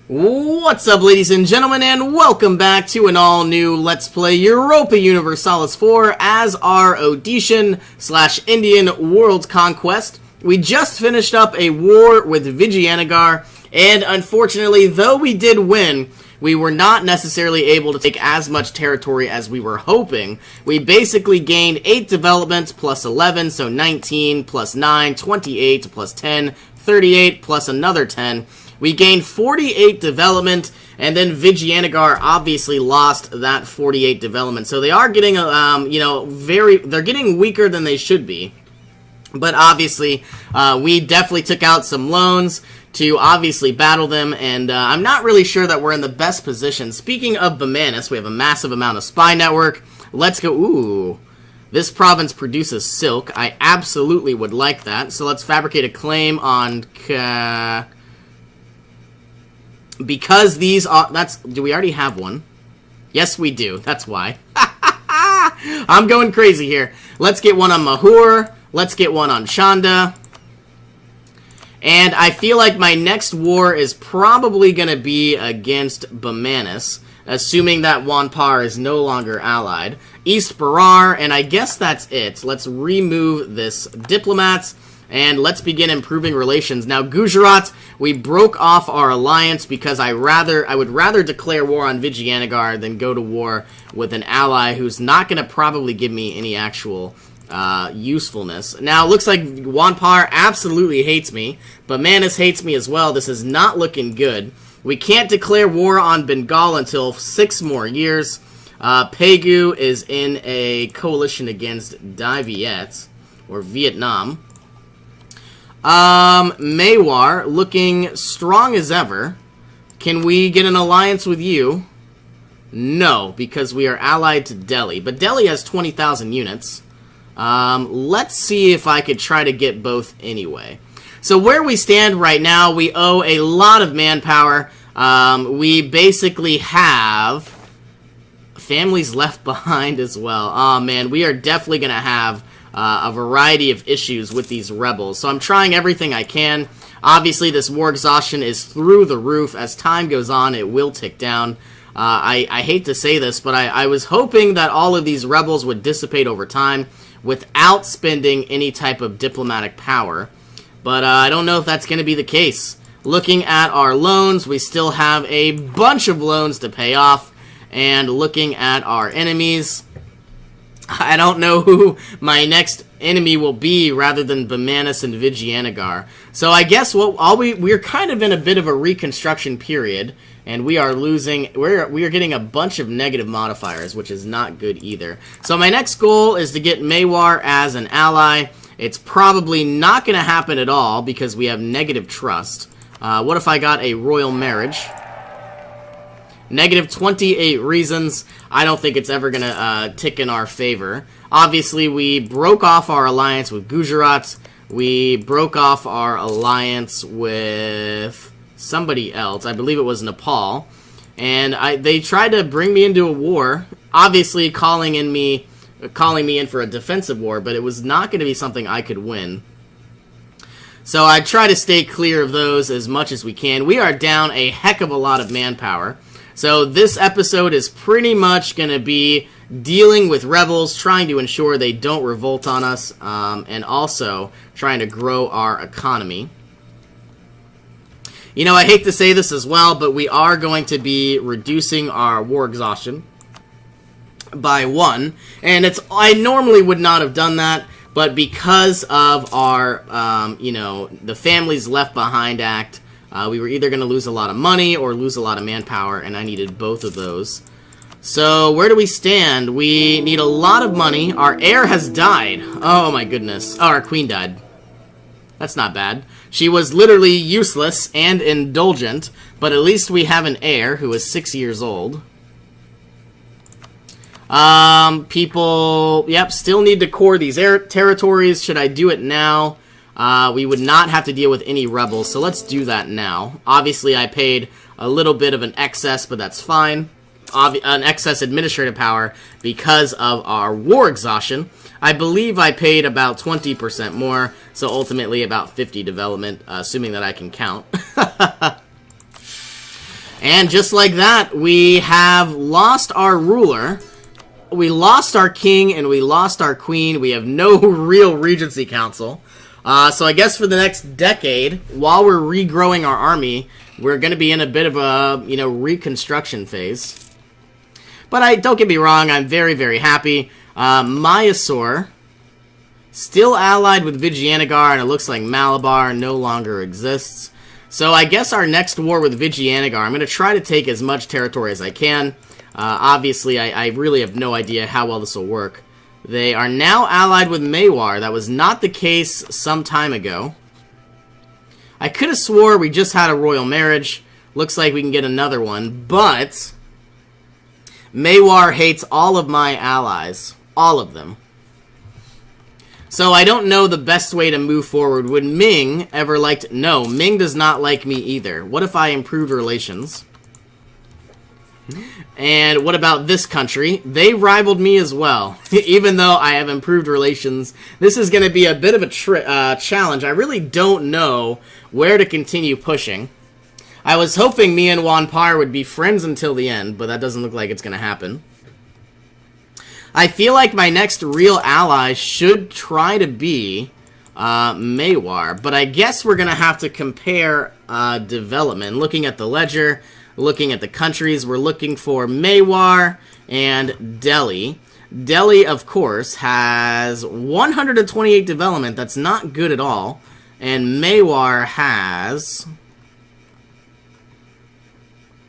What's up, ladies and gentlemen, and welcome back to an all-new Let's Play Europa Universalis 4 as our Odyssean/Indian World Conquest. We just finished up a war with Vijayanagara, and unfortunately, though we did win, we were not necessarily able to take as much territory as we were hoping. We basically gained 8 developments plus 11, so 19 plus 9, 28 plus 10, 38 plus another 10. We gained 48 development, and then Vijayanagara obviously lost that 48 development. So they are getting, they're getting weaker than they should be. But obviously, we definitely took out some loans to obviously battle them, and I'm not really sure that we're in the best position. Speaking of Bamanis, we have a massive amount of spy network. Let's go. Ooh. This province produces silk. I absolutely would like that. So let's fabricate a claim on... because these are... do we already have one? Yes, we do. That's why. I'm going crazy here. Let's get one on Mahur. Let's get one on Chanda. And I feel like my next war is probably going to be against Bamanis, assuming that Wanpar is no longer allied. East Barar, and I guess that's it. Let's remove this diplomats. And let's begin improving relations. Now, Gujarat, we broke off our alliance because I would rather declare war on Vijayanagara than go to war with an ally who's not going to probably give me any actual usefulness. Now, it looks like Wanpar absolutely hates me, but Bamanis hates me as well. This is not looking good. We can't declare war on Bengal until 6 more years. Pegu is in a coalition against Dai Viet, or Vietnam. Mewar, looking strong as ever. Can we get an alliance with you? No, because we are allied to Delhi. But Delhi has 20,000 units. Let's see if I could try to get both anyway. So where we stand right now, we owe a lot of manpower. We basically have families left behind as well. Oh man, we are definitely going to have a variety of issues with these rebels. So I'm trying everything I can. Obviously, this war exhaustion is through the roof. As time goes on, it will tick down. I hate to say this, but I was hoping that all of these rebels would dissipate over time without spending any type of diplomatic power. But I don't know if that's going to be the case. Looking at our loans, we still have a bunch of loans to pay off. And looking at our enemies... I don't know who my next enemy will be rather than Bamanis and Vijayanagara. So I guess we're kind of in a bit of a reconstruction period, and we are losing. We are getting a bunch of negative modifiers, which is not good either. So my next goal is to get Mewar as an ally. It's probably not going to happen at all because we have negative trust. What if I got a royal marriage? Negative 28 reasons. I don't think it's ever going to tick in our favor. Obviously, we broke off our alliance with Gujarat. We broke off our alliance with somebody else. I believe it was Nepal. And they tried to bring me into a war, obviously calling me in for a defensive war, but it was not going to be something I could win. So I try to stay clear of those as much as we can. We are down a heck of a lot of manpower. So this episode is pretty much going to be dealing with rebels, trying to ensure they don't revolt on us, and also trying to grow our economy. You know, I hate to say this as well, but we are going to be reducing our war exhaustion by 1. And I normally would not have done that, but because of our, the Families Left Behind Act, we were either going to lose a lot of money or lose a lot of manpower, and I needed both of those. So, where do we stand? We need a lot of money. Our heir has died. Oh my goodness. Oh, our queen died. That's not bad. She was literally useless and indulgent, but at least we have an heir who is 6 years old. People, yep, still need to core these territories. Should I do it now? We would not have to deal with any rebels, so let's do that now. Obviously, I paid a little bit of an excess, but that's fine. An excess administrative power because of our war exhaustion. I believe I paid about 20% more, so ultimately about 50 development, assuming that I can count. And just like that, we have lost our ruler. We lost our king and we lost our queen. We have no real regency council. So I guess for the next decade, while we're regrowing our army, we're going to be in a bit of a, reconstruction phase. But don't get me wrong, I'm very, very happy. Mysore, still allied with Vijayanagara, and it looks like Malabar no longer exists. So I guess our next war with Vijayanagara, I'm going to try to take as much territory as I can. Obviously, I really have no idea how well this will work. They are now allied with Mewar. That was not the case some time ago. I could have swore we just had a royal marriage. Looks like we can get another one, but Mewar hates all of my allies. All of them. So I don't know the best way to move forward. Would Ming ever like to... No, Ming does not like me either. What if I improved relations? And what about this country? They rivaled me as well. Even though I have improved relations, this is going to be a bit of a challenge. I really don't know where to continue pushing. I was hoping me and Wanpar would be friends until the end, but that doesn't look like it's going to happen. I feel like my next real ally should try to be Mewar, but I guess we're going to have to compare development. Looking at the ledger, looking at the countries, we're looking for Mewar and Delhi. Delhi, of course, has 128 development. That's not good at all. And Mewar has,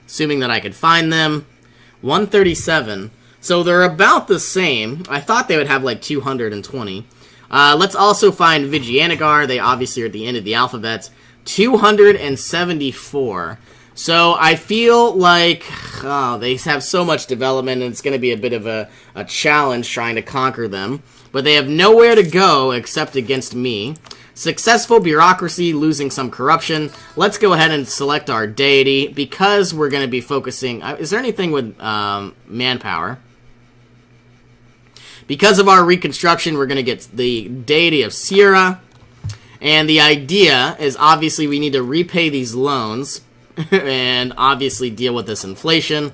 assuming that I could find them, 137. So they're about the same. I thought they would have like 220. Let's also find Vijayanagara. They obviously are at the end of the alphabet. 274. So I feel like they have so much development, and it's going to be a bit of a challenge trying to conquer them. But they have nowhere to go except against me. Successful bureaucracy, losing some corruption. Let's go ahead and select our deity, because we're going to be focusing... is there anything with manpower? Because of our reconstruction, we're going to get the deity of Sierra. And the idea is, obviously, we need to repay these loans and obviously deal with this inflation.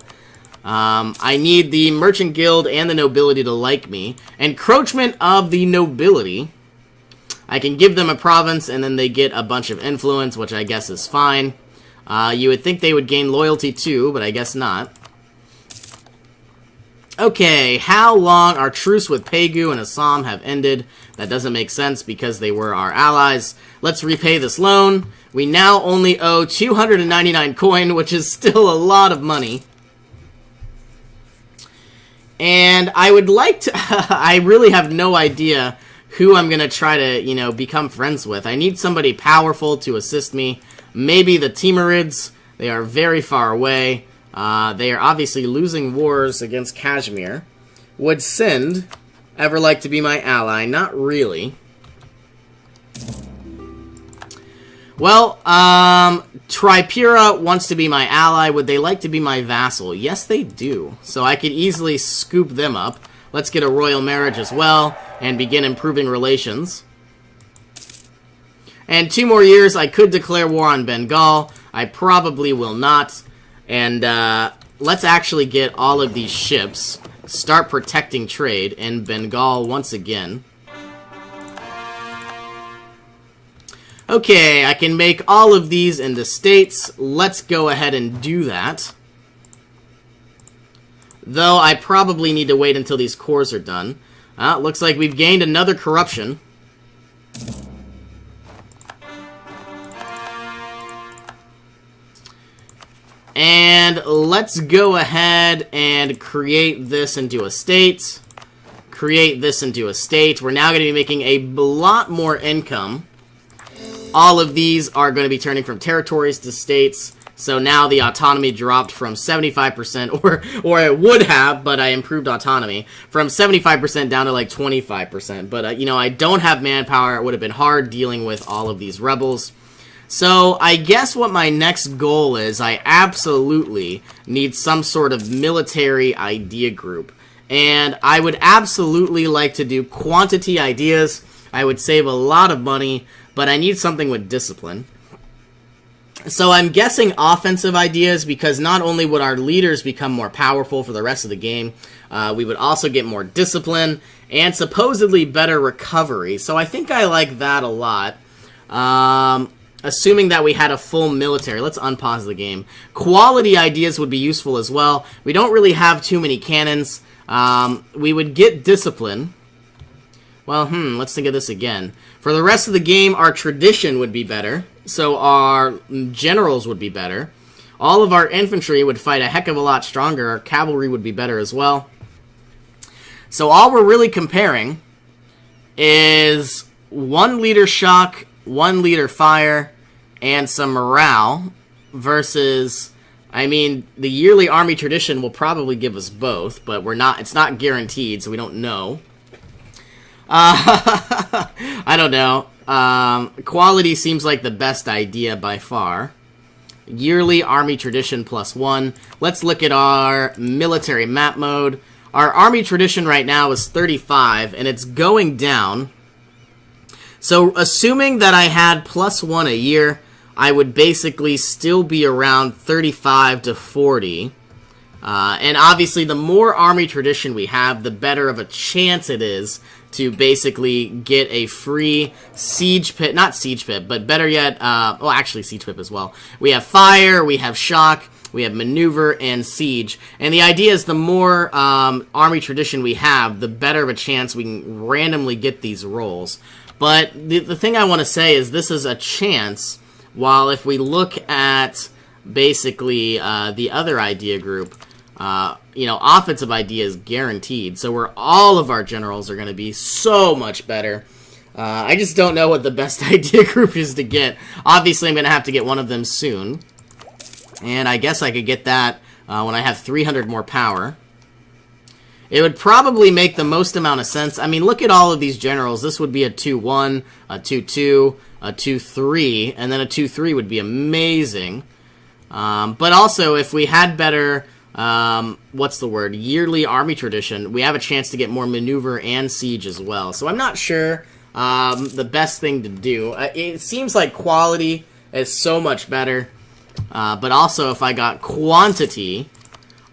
I need the merchant guild and the nobility to like me. Encroachment of the nobility. I can give them a province and then they get a bunch of influence, which I guess is fine. You would think they would gain loyalty too, but I guess not. Okay, how long our truce with Pegu and Assam have ended? That doesn't make sense because they were our allies. Let's repay this loan. We now only owe 299 coin, which is still a lot of money. And I would like to... I really have no idea who I'm going to try to, become friends with. I need somebody powerful to assist me. Maybe the Timurids. They are very far away. They are obviously losing wars against Kashmir. Would Sindh ever like to be my ally? Not really. Well, Tripura wants to be my ally. Would they like to be my vassal? Yes, they do. So I could easily scoop them up. Let's get a royal marriage as well and begin improving relations. And 2 more years, I could declare war on Bengal. I probably will not. And let's actually get all of these ships, start protecting trade in Bengal once again. Okay, I can make all of these into states. Let's go ahead and do that. Though I probably need to wait until these cores are done. Looks like we've gained another corruption. And let's go ahead and create this into a state. Create this into a state. We're now going to be making a lot more income. All of these are going to be turning from territories to states. So now the autonomy dropped from 75%, or it would have, but I improved autonomy, from 75% down to like 25%. But, I don't have manpower. It would have been hard dealing with all of these rebels. So I guess what my next goal is, I absolutely need some sort of military idea group. And I would absolutely like to do quantity ideas. I would save a lot of money, but I need something with discipline. So I'm guessing offensive ideas, because not only would our leaders become more powerful for the rest of the game, we would also get more discipline and supposedly better recovery. So I think I like that a lot. Assuming that we had a full military. Let's unpause the game. Quality ideas would be useful as well. We don't really have too many cannons. We would get discipline. Well, let's think of this again. For the rest of the game, our tradition would be better. So our generals would be better. All of our infantry would fight a heck of a lot stronger. Our cavalry would be better as well. So all we're really comparing is 1 liter shock, 1 liter fire, and some morale versus, I mean, the yearly army tradition will probably give us both, but it's not guaranteed, so we don't know. I don't know. Quality seems like the best idea by far. Yearly army tradition +1. Let's look at our military map mode. Our army tradition right now is 35, and it's going down. So assuming that I had +1 a year, I would basically still be around 35 to 40. And obviously, the more army tradition we have, the better of a chance it is to basically get a free siege pit. Not siege pit, but better yet, well, actually siege pit as well. We have fire, we have shock, we have maneuver, and siege. And the idea is the more army tradition we have, the better of a chance we can randomly get these rolls. But the thing I want to say is this is a chance, while if we look at basically the other idea group, offensive idea is guaranteed. So all of our generals are going to be so much better. I just don't know what the best idea group is to get. Obviously, I'm going to have to get one of them soon. And I guess I could get that when I have 300 more power. It would probably make the most amount of sense. I mean, look at all of these generals. This would be a 2-1, a 2-2, a 2-3, and then a 2-3 would be amazing. But also, if we had better... yearly army tradition, we have a chance to get more maneuver and siege as well. So I'm not sure the best thing to do. It seems like quality is so much better, but also if I got quantity,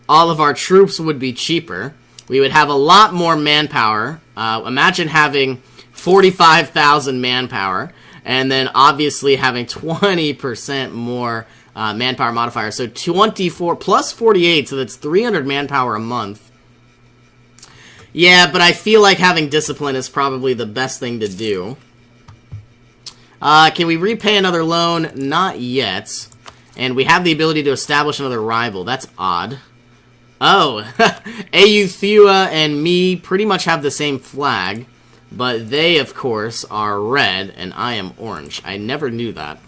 all of our troops would be cheaper. We would have a lot more manpower. Imagine having 45,000 manpower, and then obviously having 20% more manpower modifier. So 24 plus 48, so that's 300 manpower a month. Yeah, but I feel like having discipline is probably the best thing to do. Can we repay another loan? Not yet. And we have the ability to establish another rival. That's odd. Oh, Thua and me pretty much have the same flag, but they, of course, are red, and I am orange. I never knew that.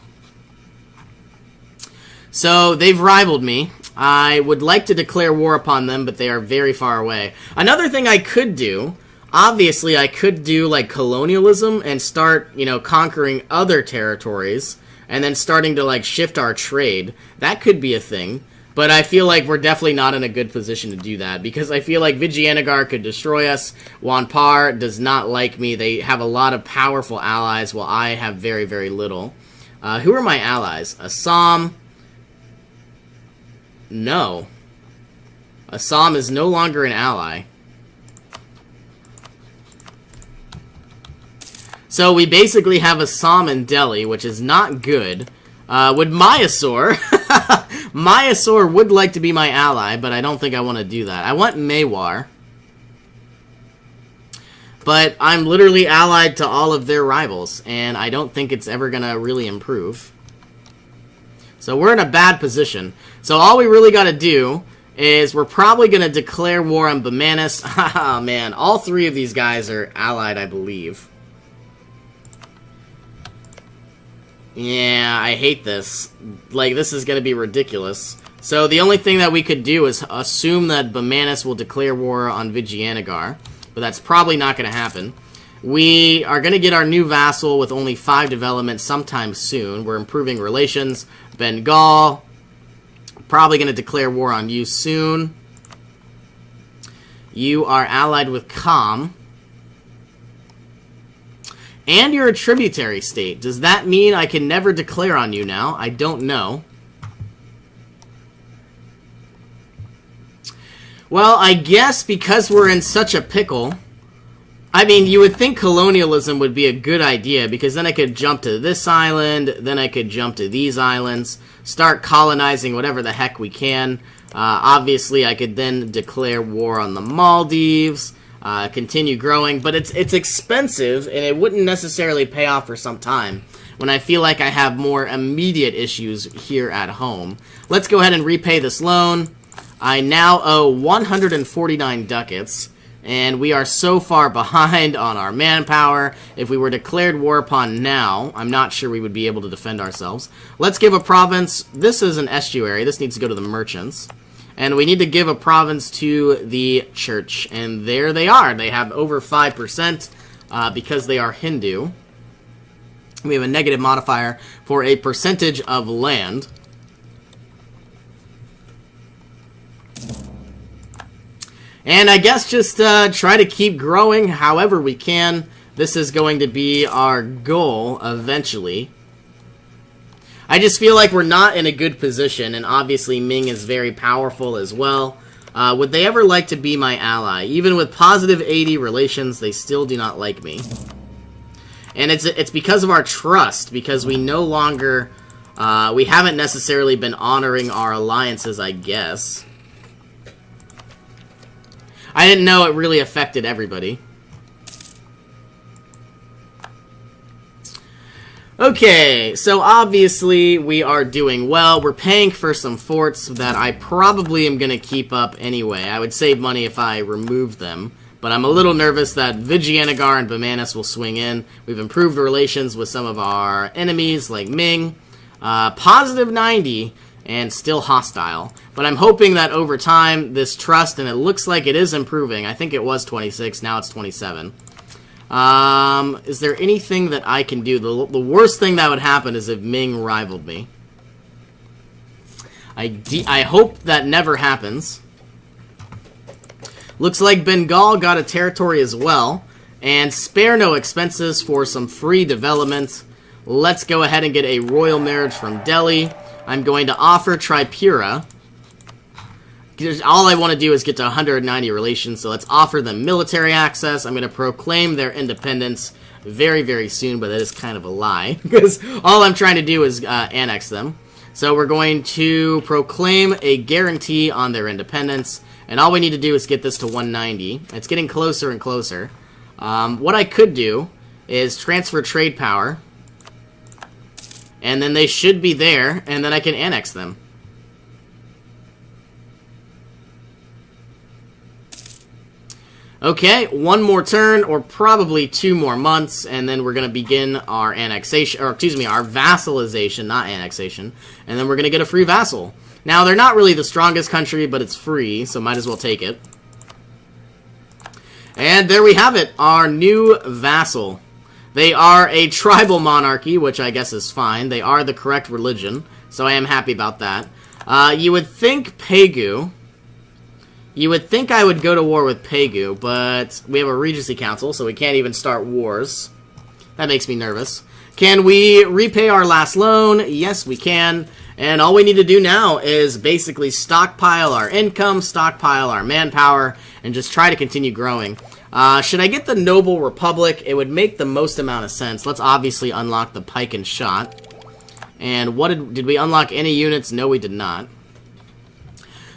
So, they've rivaled me. I would like to declare war upon them, but they are very far away. Another thing I could do, obviously I could do, like, colonialism and start, conquering other territories, and then starting to, like, shift our trade. That could be a thing. But I feel like we're definitely not in a good position to do that, because I feel like Vijayanagara could destroy us. Wanpar does not like me. They have a lot of powerful allies, while I have very, very little. Who are my allies? Assam. No. Assam is no longer an ally. So we basically have Assam and Delhi, which is not good. Would Mysore... Mysore would like to be my ally, but I don't think I want to do that. I want Mewar. But I'm literally allied to all of their rivals, and I don't think it's ever going to really improve. So we're in a bad position. So all we really got to do is we're probably going to declare war on Bamanis. Haha, man. All three of these guys are allied, I believe. Yeah, I hate this. Like, this is going to be ridiculous. So the only thing that we could do is assume that Bamanis will declare war on Vijayanagara, but that's probably not going to happen. We are going to get our new vassal with only 5 development sometime soon. We're improving relations. Bengal, probably going to declare war on you soon. You are allied with Kham. And you're a tributary state. Does that mean I can never declare on you now? I don't know. Well, I guess because we're in such a pickle... I mean, you would think colonialism would be a good idea, because then I could jump to this island, then I could jump to these islands, start colonizing whatever the heck we can. Obviously, I could then declare war on the Maldives, continue growing, but it's expensive, and it wouldn't necessarily pay off for some time, when I feel like I have more immediate issues here at home. Let's go ahead and repay this loan. I now owe 149 ducats. And we are so far behind on our manpower. If we were declared war upon now, I'm not sure we would be able to defend ourselves. Let's give a province. This is an estuary. This needs to go to the merchants. And we need to give a province to the church. And there they are. They have over 5% because they are Hindu. We have a negative modifier for a percentage of land. And I guess just try to keep growing however we can. This is going to be our goal eventually. I just feel like we're not in a good position, and obviously Ming is very powerful as well. Would they ever like to be my ally? Even with positive 80 relations, they still do not like me. And it's because of our trust, because we no longer... we haven't necessarily been honoring our alliances, I guess. I didn't know it really affected everybody. Okay, so obviously we are doing well. We're paying for some forts that I probably am going to keep up anyway. I would save money if I removed them. But I'm a little nervous that Vijayanagara and Bamanas will swing in. We've improved relations with some of our enemies, like Ming. Positive 90... and still hostile. But I'm hoping that over time, this trust, and it looks like it is improving. I think it was 26, now it's 27. Is there anything that I can do? The worst thing that would happen is if Ming rivaled me. I hope that never happens. Looks like Bengal got a territory as well. And spare no expenses for some free development. Let's go ahead and get a royal marriage from Delhi. I'm going to offer Tripura. All I want to do is get to 190 relations, so let's offer them military access. I'm going to proclaim their independence very, very soon, but that is kind of a lie, because all I'm trying to do is annex them. So we're going to proclaim a guarantee on their independence, and all we need to do is get this to 190. It's getting closer and closer. What I could do is transfer trade power, and then they should be there, and then I can annex them. Okay, one more turn, or probably 2 more months, and then we're going to begin our annexation, or excuse me, our vassalization, not annexation, and then we're going to get a free vassal. Now, they're not really the strongest country, but it's free, so might as well take it. And there we have it, our new vassal. They are a tribal monarchy, which I guess is fine. They are the correct religion, so I am happy about that. You would think Pegu... You would think I would go to war with Pegu, but we have a Regency Council, so we can't even start wars. That makes me nervous. Can we repay our last loan? Yes, we can. And all we need to do now is basically stockpile our income, stockpile our manpower, and just try to continue growing. Should I get the Noble Republic? It would make the most amount of sense. Let's obviously unlock the Pike and Shot. And what did we unlock any units? No, we did not.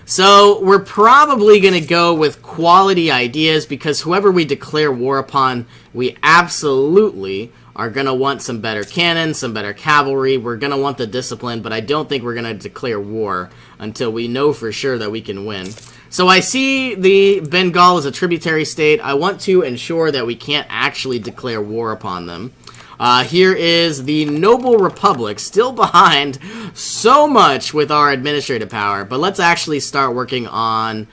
So we're probably going to go with quality ideas, because whoever we declare war upon, we absolutely are going to want some better cannons, some better cavalry. We're going to want the discipline, but I don't think we're going to declare war until we know for sure that we can win. So I see the Bengal as a tributary state. I want to ensure that we can't actually declare war upon them. Here is the Noble Republic, still behind so much with our administrative power, but let's actually start working on,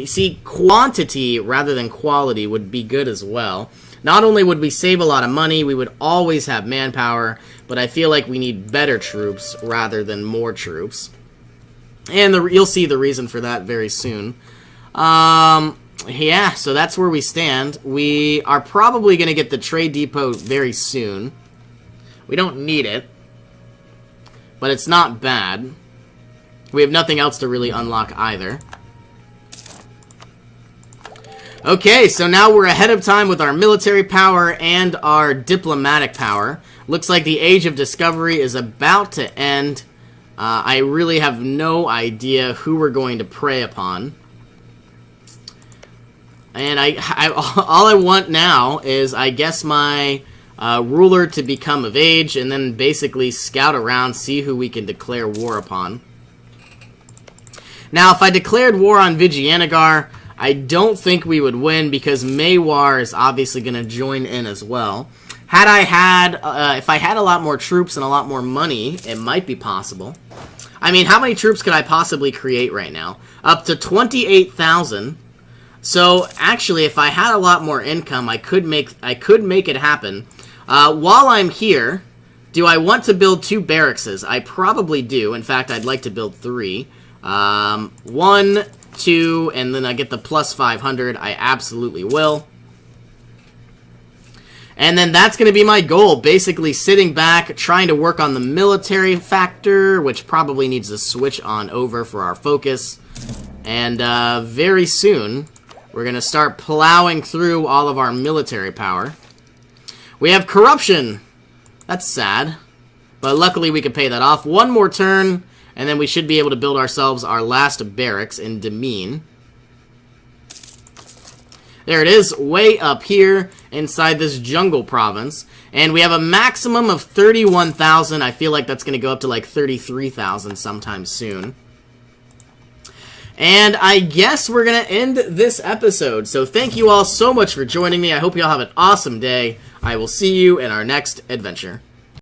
see, quantity rather than quality would be good as well. Not only would we save a lot of money, we would always have manpower, but I feel like we need better troops rather than more troops. And you'll see the reason for that very soon. Yeah, so that's where we stand. We are probably going to get the trade depot very soon. We don't need it, but it's not bad. We have nothing else to really unlock either. Okay, so now we're ahead of time with our military power and our diplomatic power. Looks like the Age of Discovery is about to end. I really have no idea who we're going to prey upon. And all I want now is, I guess, my ruler to become of age, and then basically scout around, see who we can declare war upon. Now, if I declared war on Vijayanagara, I don't think we would win, because Mewar is obviously going to join in as well. Had I had, if I had a lot more troops and a lot more money, it might be possible. I mean, how many troops could I possibly create right now? Up to 28,000. So, actually, if I had a lot more income, I could make it happen. While I'm here, do I want to build 2 barracks? I probably do. In fact, I'd like to build 3. 1, 2, and then I get the plus 500. I absolutely will. And then that's going to be my goal, basically sitting back, trying to work on the military factor, which probably needs to switch on over for our focus. And very soon, we're going to start plowing through all of our military power. We have corruption. That's sad. But luckily we can pay that off. One more turn, and then we should be able to build ourselves our last barracks in Demesne. There it is, way up here inside this jungle province. And we have a maximum of 31,000. I feel like that's going to go up to like 33,000 sometime soon. And I guess we're going to end this episode. So thank you all so much for joining me. I hope you all have an awesome day. I will see you in our next adventure.